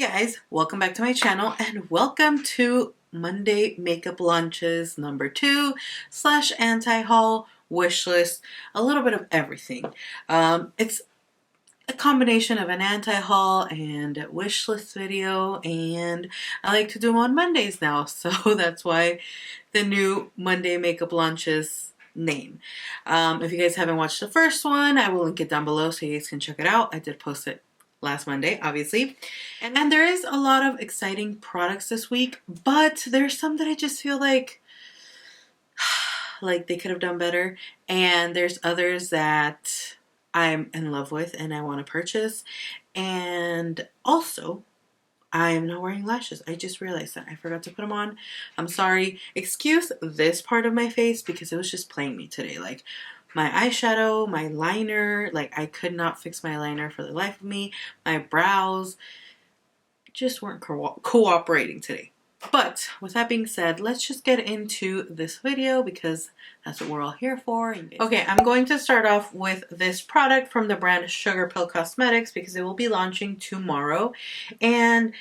guys, welcome back to my channel and welcome to Monday makeup launches number 2 / anti-haul wish list. A little bit of everything. It's a combination of an anti-haul and wish list video, and I like to do them on Mondays now, so that's why the new Monday makeup launches name. If you guys haven't watched the first one, I will link it down below so you guys can check it out. I did post it last Monday, obviously. And there is a lot of exciting products this week, but there's some that I just feel like they could have done better. And there's others that I'm in love with and I want to purchase. And also, I am not wearing lashes. I just realized that. I forgot to put them on. I'm sorry. Excuse this part of my face because it was just playing me today. Like, my eyeshadow, my liner, like I could not fix my liner for the life of me. My brows just weren't cooperating today. But with that being said, let's just get into this video because that's what we're all here for. Okay, I'm going to start off with this product from the brand Sugar Pill Cosmetics because it will be launching tomorrow. And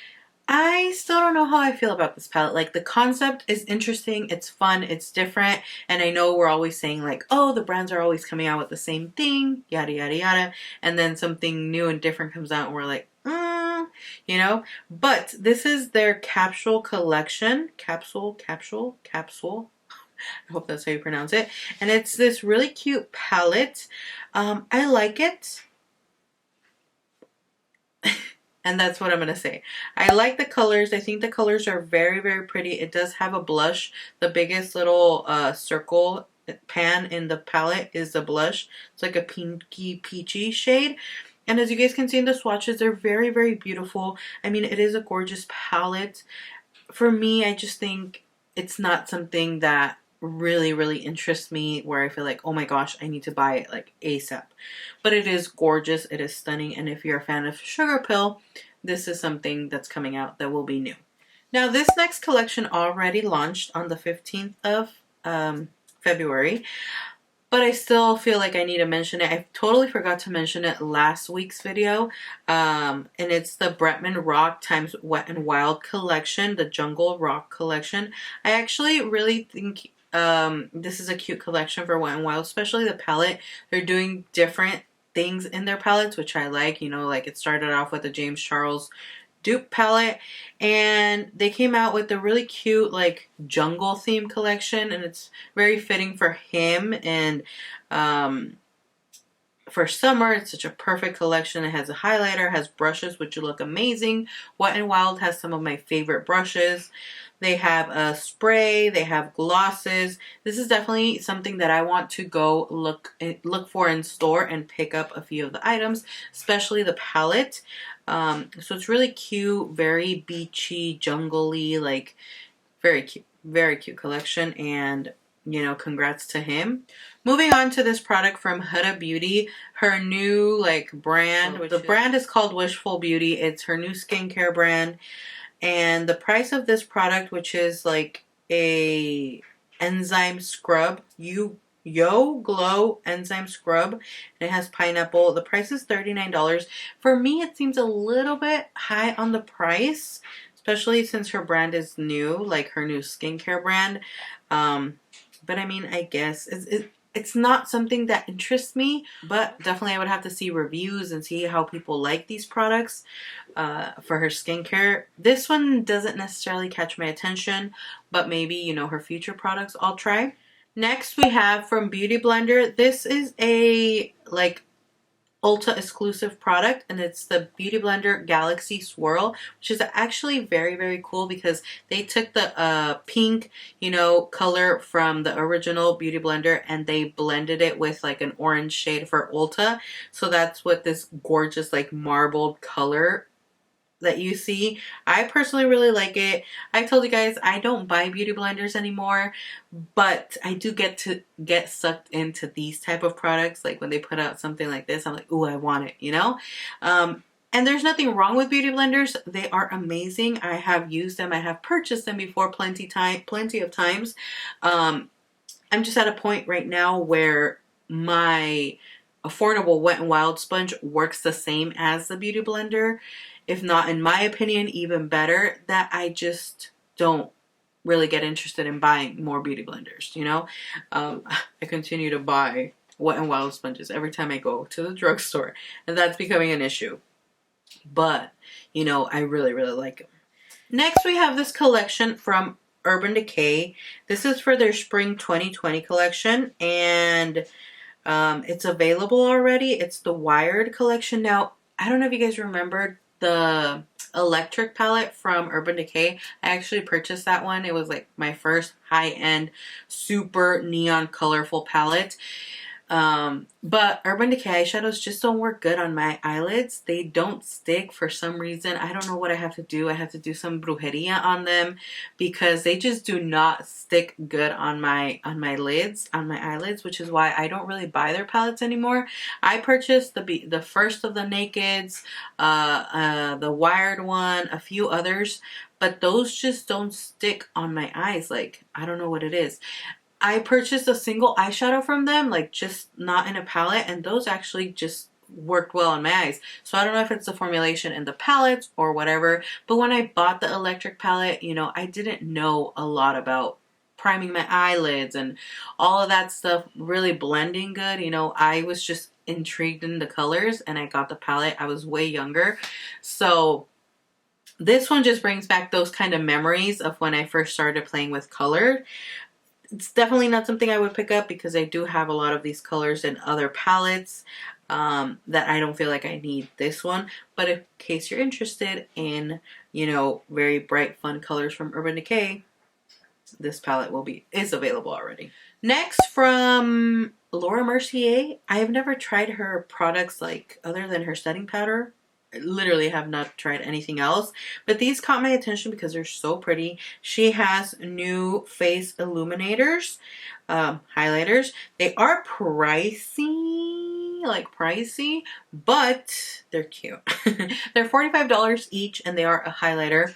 I still don't know how I feel about this palette. Like, the concept is interesting, it's fun, it's different, and I know we're always saying like, oh, the brands are always coming out with the same thing, yada yada yada, and then something new and different comes out and we're like, you know? But this is their capsule collection. Capsule. I hope that's how you pronounce it. And it's this really cute palette. I like it. And that's what I'm going to say. I like the colors. I think the colors are very, very pretty. It does have a blush. The biggest little circle pan in the palette is the blush. It's like a pinky peachy shade. And as you guys can see in the swatches, they're very, very beautiful. I mean, it is a gorgeous palette. For me, I just think it's not something that really, really interests me where I feel like, oh my gosh, I need to buy it like ASAP. But it is gorgeous, it is stunning, and if you're a fan of Sugar Pill, this is something that's coming out that will be new. Now, this next collection already launched on the 15th of February, but I still feel like I need to mention it. I totally forgot to mention it last week's video, and it's the Bretman Rock times Wet n Wild collection, the Jungle Rock collection. I actually really think this is a cute collection for Wet n Wild, especially the palette. They're doing different things in their palettes, which I like. You know, like it started off with the James Charles dupe palette, and they came out with a really cute like jungle theme collection, and it's very fitting for him. And for summer, it's such a perfect collection. It has a highlighter, has brushes which look amazing. Wet n Wild has some of my favorite brushes. They have a spray, they have glosses. This is definitely something that I want to go look for in store and pick up a few of the items, especially the palette. So it's really cute, very beachy, jungly, like very cute collection, and you know, congrats to him. Moving on to this product from Huda Beauty, her new like brand. The brand is called Wishful Beauty. It's her new skincare brand. And the price of this product, which is like a enzyme scrub, Yo Glow enzyme scrub, and it has pineapple. The price is $39. For me, it seems a little bit high on the price, especially since her brand is new, like her new skincare brand. But I mean, I guess it's not something that interests me, but definitely I would have to see reviews and see how people like these products for her skincare. This one doesn't necessarily catch my attention, but maybe, you know, her future products I'll try. Next we have from Beauty Blender. This is a like Ulta exclusive product, and it's the Beauty Blender Galaxy Swirl, which is actually very, very cool because they took the pink, you know, color from the original Beauty Blender and they blended it with like an orange shade for Ulta. So that's what this gorgeous like marbled color that you see. I personally really like it. I told you guys I don't buy beauty blenders anymore, but I do get sucked into these type of products. Like when they put out something like this, I'm like, ooh, I want it, you know? And there's nothing wrong with beauty blenders. They are amazing. I have used them. I have purchased them before plenty of times. I'm just at a point right now where my affordable Wet n Wild sponge works the same as the Beauty Blender. if not, in my opinion, even better, that I just don't really get interested in buying more beauty blenders, you know? I continue to buy Wet n Wild sponges every time I go to the drugstore, and that's becoming an issue. But, you know, I really, really like them. Next, we have this collection from Urban Decay. This is for their Spring 2020 collection, and it's available already. It's the Wired collection. Now, I don't know if you guys remember the electric palette from Urban Decay. I actually purchased that one. It was like my first high-end, super neon colorful palette. But Urban Decay eyeshadows just don't work good on my eyelids. They don't stick for some reason. I don't know what I have to do. I have to do some brujeria on them because they just do not stick good on my eyelids, which is why I don't really buy their palettes anymore. I purchased the first of the Nakeds, the Wired one, a few others, but those just don't stick on my eyes. Like, I don't know what it is. I purchased a single eyeshadow from them, like just not in a palette, and those actually just worked well on my eyes. So I don't know if it's the formulation in the palettes or whatever, but when I bought the electric palette, you know, I didn't know a lot about priming my eyelids and all of that stuff, really blending good. You know, I was just intrigued in the colors, and I got the palette. I was way younger. So this one just brings back those kind of memories of when I first started playing with color. It's definitely not something I would pick up because I do have a lot of these colors in other palettes that I don't feel like I need this one. But in case you're interested in, you know, very bright, fun colors from Urban Decay, this palette is available already. Next, from Laura Mercier, I have never tried her products like other than her setting powder. I literally have not tried anything else, but these caught my attention because they're so pretty. She has new face illuminators, highlighters. They are pricey, but they're cute. They're $45 each, and they are a highlighter.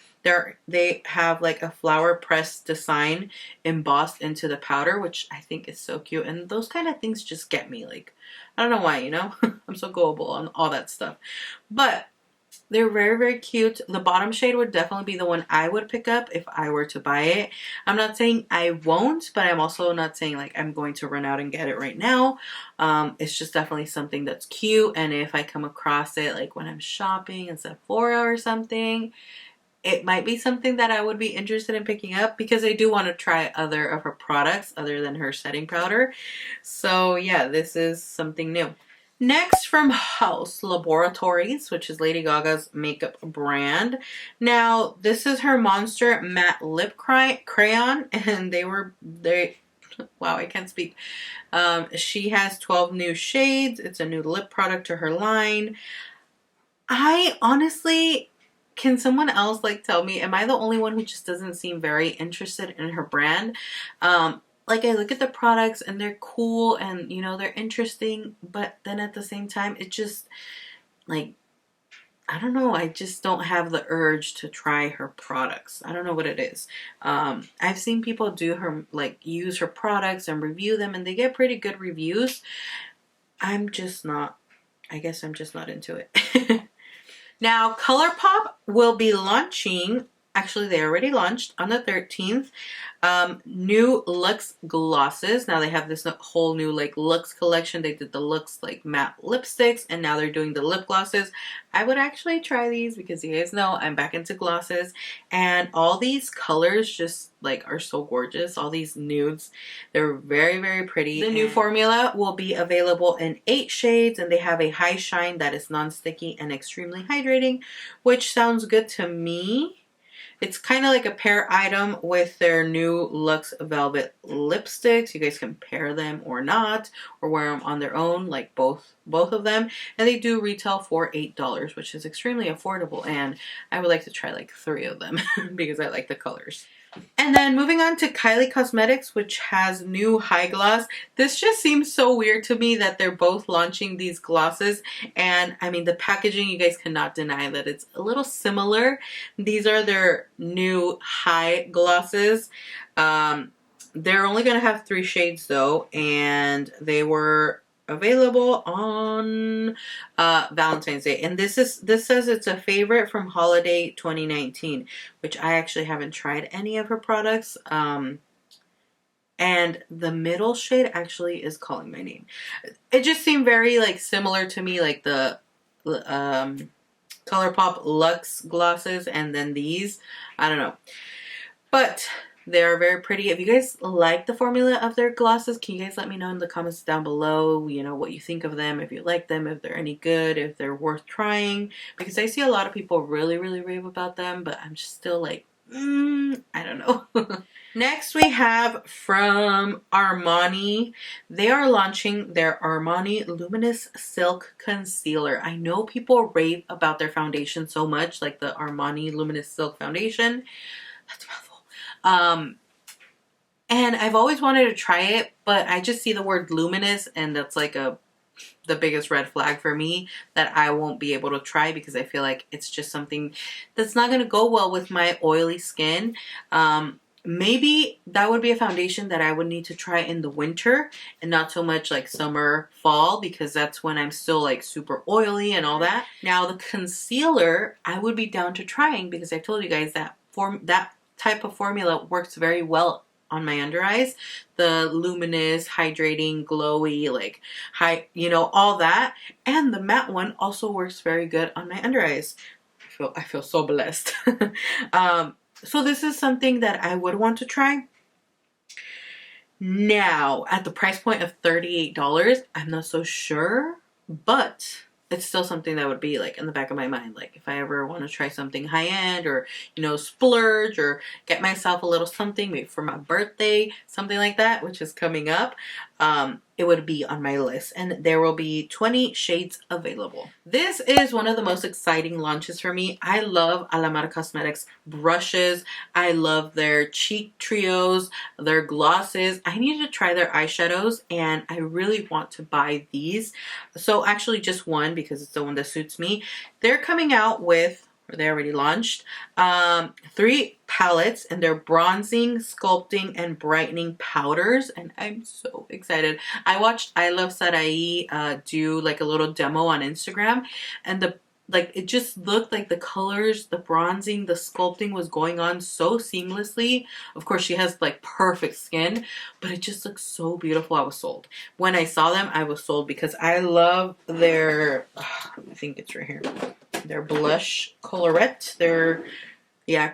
They have like a flower press design embossed into the powder, which I think is so cute. And those kind of things just get me. Like, I don't know why, you know? I'm so gullible on all that stuff. But they're very, very cute. The bottom shade would definitely be the one I would pick up if I were to buy it. I'm not saying I won't, but I'm also not saying like I'm going to run out and get it right now. It's just definitely something that's cute. And if I come across it like when I'm shopping in Sephora or something, it might be something that I would be interested in picking up because I do want to try other of her products other than her setting powder. So yeah, this is something new. Next, from House Laboratories, which is Lady Gaga's makeup brand. Now, this is her Monster Matte Lip Crayon, and wow, I can't speak. She has 12 new shades. It's a new lip product to her line. I honestly... Can someone else like tell me, am I the only one who just doesn't seem very interested in her brand? Like, I look at the products and they're cool and, you know, they're interesting, but then at the same time, it just, like, I don't know, I just don't have the urge to try her products. I don't know what it is. I've seen people do her, like, use her products and review them, and they get pretty good reviews. I'm just not, I guess I'm just not into it. Now, Colourpop will be launching, actually they already launched on the 13th, new Luxe glosses. Now they have this whole new like Luxe collection. They did the Luxe like matte lipsticks, and now they're doing the lip glosses. I would actually try these because you guys know I'm back into glosses, and all these colors just like are so gorgeous. All these nudes, they're very, very pretty. The new formula will be available in 8 shades, and they have a high shine that is non-sticky and extremely hydrating, which sounds good to me. It's kind of like a pair item with their new Luxe Velvet lipsticks. You guys can pair them or not, or wear them on their own, like both of them. And they do retail for $8, which is extremely affordable. And I would like to try like 3 of them because I like the colors. And then moving on to Kylie Cosmetics, which has new high gloss. This just seems so weird to me that they're both launching these glosses. And I mean, the packaging, you guys cannot deny that it's a little similar. These are their new high glosses. They're only going to have 3 shades though, and they were available on Valentine's Day. And this says it's a favorite from holiday 2019, which I actually haven't tried any of her products. And the middle shade actually is calling my name. It just seemed very like similar to me, like the Colourpop Luxe glosses, and then these. I don't know. But they are very pretty. If you guys like the formula of their glosses, can you guys let me know in the comments down below, you know, what you think of them, if you like them, if they're any good, if they're worth trying. Because I see a lot of people really, really rave about them, but I'm just still like, I don't know. Next we have from Armani. They are launching their Armani Luminous Silk Concealer. I know people rave about their foundation so much, like the Armani Luminous Silk Foundation. That's a mouthful. And I've always wanted to try it, but I just see the word luminous, and that's like the biggest red flag for me that I won't be able to try, because I feel like it's just something that's not going to go well with my oily skin. Maybe that would be a foundation that I would need to try in the winter and not so much like summer, fall, because that's when I'm still like super oily and all that. Now the concealer, I would be down to trying, because I told you guys that that type of formula works very well on my under eyes. The luminous, hydrating, glowy, like you know, all that. And the matte one also works very good on my under eyes. I feel so blessed. So this is something that I would want to try. Now, at the price point of $38, I'm not so sure, but it's still something that would be like in the back of my mind. Like if I ever want to try something high-end, or, you know, splurge, or get myself a little something maybe for my birthday, something like that, which is coming up, it would be on my list. And there will be 20 shades available. This is one of the most exciting launches for me. I love LACKLUSTER Cosmetics brushes. I love their cheek trios, their glosses. I need to try their eyeshadows, and I really want to buy these. So actually just one, because it's the one that suits me. They're coming out with, or they already launched, 3 palettes, and they're bronzing, sculpting, and brightening powders, and I'm so excited. I watched I Love Sarai do like a little demo on Instagram, and it just looked like the colors, the bronzing, the sculpting was going on so seamlessly. Of course, she has like perfect skin, but it just looks so beautiful. I was sold. When I saw them, I was sold, because I love their, I think it's right here, their blush colorette. Yeah,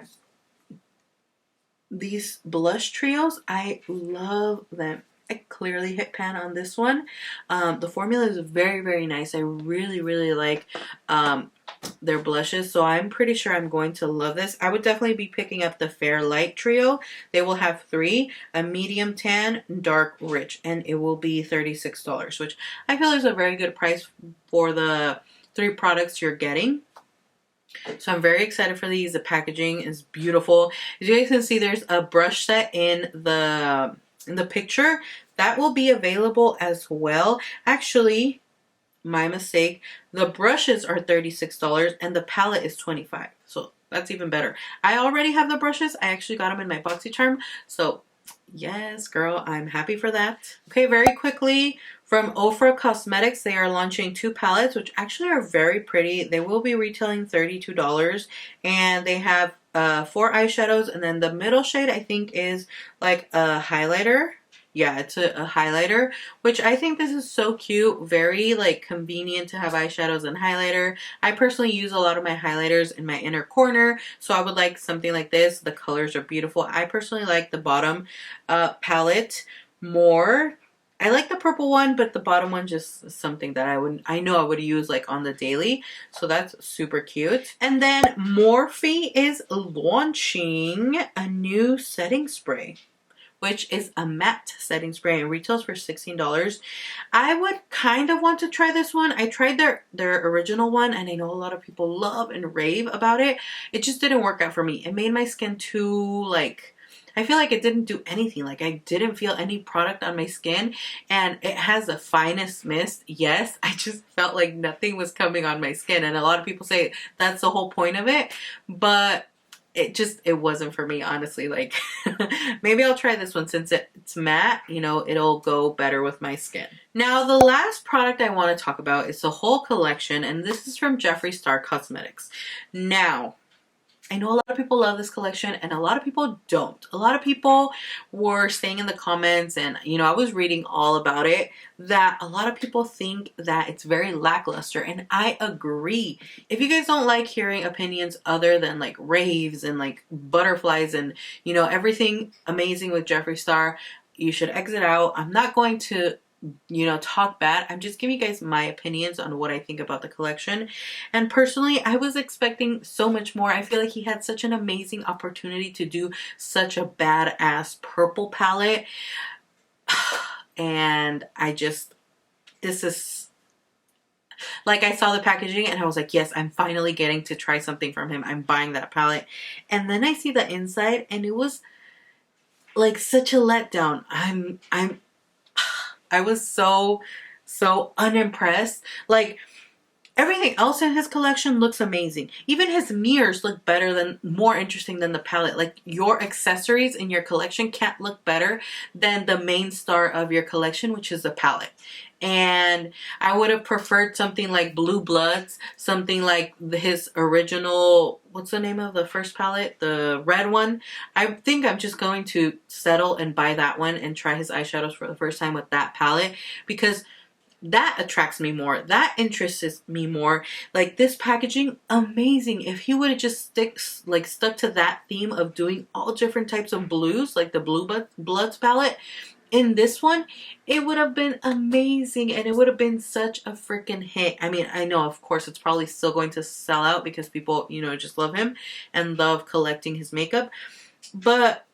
these blush trios, I love them. I clearly hit pan on this one. The formula is very, very nice. I really, really like their blushes, so I'm pretty sure I'm going to love this. I would definitely be picking up the Fair Light trio. They will have 3, a medium tan, dark rich, and it will be $36, which I feel is a very good price for the 3 products you're getting. So I'm very excited for these. The packaging is beautiful. As you guys can see, there's a brush set in the picture that will be available as well. Actually, my mistake, the brushes are $36 and the palette is $25. So that's even better. I already have the brushes. I actually got them in my BoxyCharm. So yes, girl, I'm happy for that. Okay, very quickly, from Ofra Cosmetics, they are launching 2 palettes, which actually are very pretty. They will be retailing $32, and they have 4 eyeshadows, and then the middle shade, I think, is like a highlighter. Yeah, it's a highlighter, which I think this is so cute. Very like convenient to have eyeshadows and highlighter. I personally use a lot of my highlighters in my inner corner, so I would like something like this. The colors are beautiful. I personally like the bottom palette more. I like the purple one, but the bottom one just is something that I know I would use like on the daily. So that's super cute. And then Morphe is launching a new setting spray, which is a matte setting spray, and retails for $16. I would kind of want to try this one. I tried their original one, and I know a lot of people love and rave about it. It just didn't work out for me. It made my skin too like, I feel like it didn't do anything. Like I didn't feel any product on my skin, and it has the finest mist. Yes, I just felt like nothing was coming on my skin, and a lot of people say that's the whole point of it, but it wasn't for me, honestly. Like, maybe I'll try this one since it's matte, you know, it'll go better with my skin. Now, the last product I want to talk about is the whole collection, and this is from Jeffree Star Cosmetics. Now, I know a lot of people love this collection and a lot of people don't. A lot of people were saying in the comments, and you know, I was reading all about it, that a lot of people think that it's very lackluster, and I agree. If you guys don't like hearing opinions other than like raves and like butterflies and, you know, everything amazing with Jeffree Star, you should exit out. I'm not going to, you know, talk bad. I'm just giving you guys my opinions on what I think about the collection. And personally, I was expecting so much more. I feel like he had such an amazing opportunity to do such a badass purple palette. And I just, this is, like, I saw the packaging and I was like, yes, I'm finally getting to try something from him. I'm buying that palette. And then I see the inside and it was like such a letdown. I was so unimpressed. Like, everything else in his collection looks amazing. Even his mirrors look better more interesting than the palette. Like, your accessories in your collection can't look better than the main star of your collection, which is the palette. And I would have preferred something like Blue Bloods, something like his original, what's the name of the first palette? The red one. I think I'm just going to settle and buy that one and try his eyeshadows for the first time with that palette, because that attracts me more. That interests me more. Like, this packaging, amazing. If he would have just stuck to that theme of doing all different types of blues, like the Blue Bloods palette, in this one, it would have been amazing and it would have been such a freaking hit. I mean, I know, of course, it's probably still going to sell out because people, you know, just love him and love collecting his makeup. But,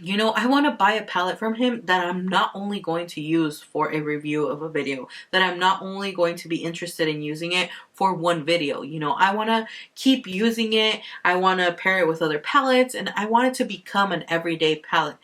you know, I want to buy a palette from him that I'm not only going to use for a review of a video, that I'm not only going to be interested in using it for one video. You know, I want to keep using it. I want to pair it with other palettes, and I want it to become an everyday palette.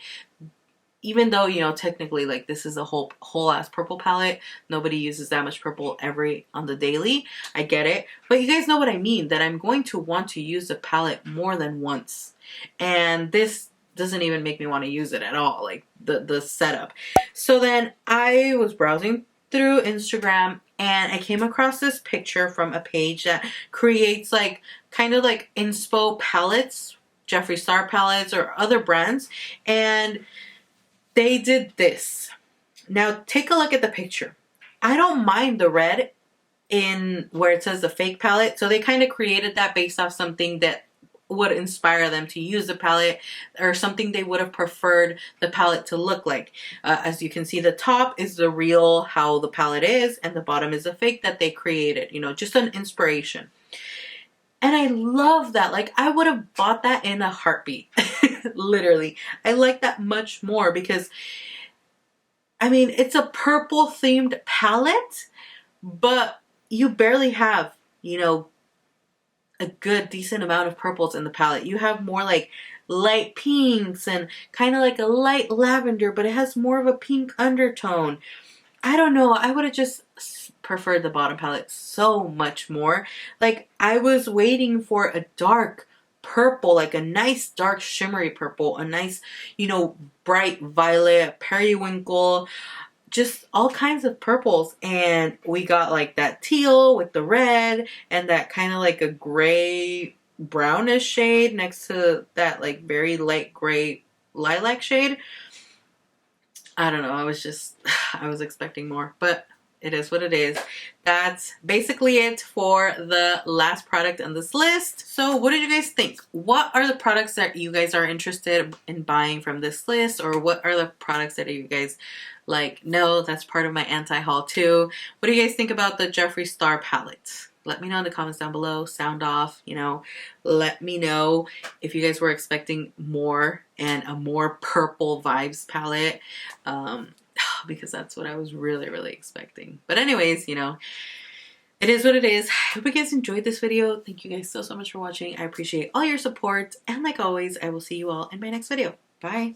Even though, you know, technically, like, this is a whole ass purple palette. Nobody uses that much purple on the daily. I get it. But you guys know what I mean, that I'm going to want to use the palette more than once. And this doesn't even make me want to use it at all, like the setup. So then I was browsing through Instagram and I came across this picture from a page that creates like kind of like inspo palettes, Jeffree Star palettes or other brands, and they did this. Now take a look at the picture. I don't mind the red in where it says the fake palette. So they kind of created that based off something that would inspire them to use the palette, or something they would have preferred the palette to look like. As you can see, the top is the real how the palette is, and the bottom is a fake that they created, you know, just an inspiration. And I love that. Like, I would have bought that in a heartbeat. Literally. I like that much more because, I mean, it's a purple themed palette, but you barely have, you know, a good decent amount of purples in the palette. You have more like light pinks and kind of like a light lavender, but it has more of a pink undertone. I don't know. I would have just preferred the bottom palette so much more. Like, I was waiting for a dark purple, like a nice dark shimmery purple, a nice, you know, bright violet, periwinkle, just all kinds of purples. And we got like that teal with the red and that kind of like a gray brownish shade next to that like very light gray lilac shade. I don't know. I was expecting more, but it is what it is. That's basically it for the last product on this list. So what did you guys think? What are the products that you guys are interested in buying from this list? Or what are the products that you guys like, no, that's part of my anti-haul too? What do you guys think about the Jeffree Star palette? Let me know in the comments down below. Sound off, you know. Let me know if you guys were expecting more and a more purple vibes palette. Because that's what I was really expecting. But anyways, you know, it is what it is. I hope you guys enjoyed this video. Thank you guys so much for watching. I appreciate all your support. And like always, I will see you all in my next video. Bye.